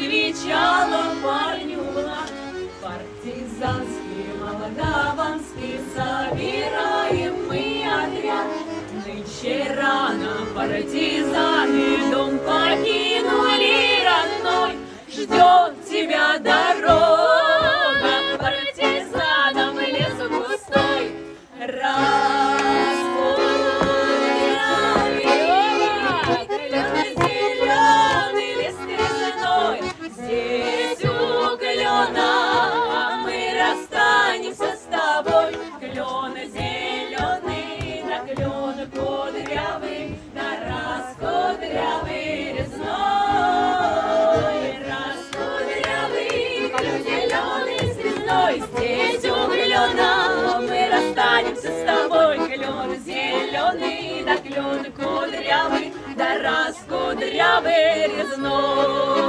отвечала парню Влад. Партизанский, молдаванский, собираем мы отряд. Нынче рано партизаны дом покинули родной. Ждет тебя дорога, партизанам лес густой. Зеленый лист резной, здесь у клена мы расстанемся с тобой. Клен зеленый, да клен кудрявый, да раскудрявый резной. Раскудрявый, клен зеленый звездой, здесь у клена мы расстанемся с тобой. Клен зеленый, да клен кудрявый, да раскудрявый резной.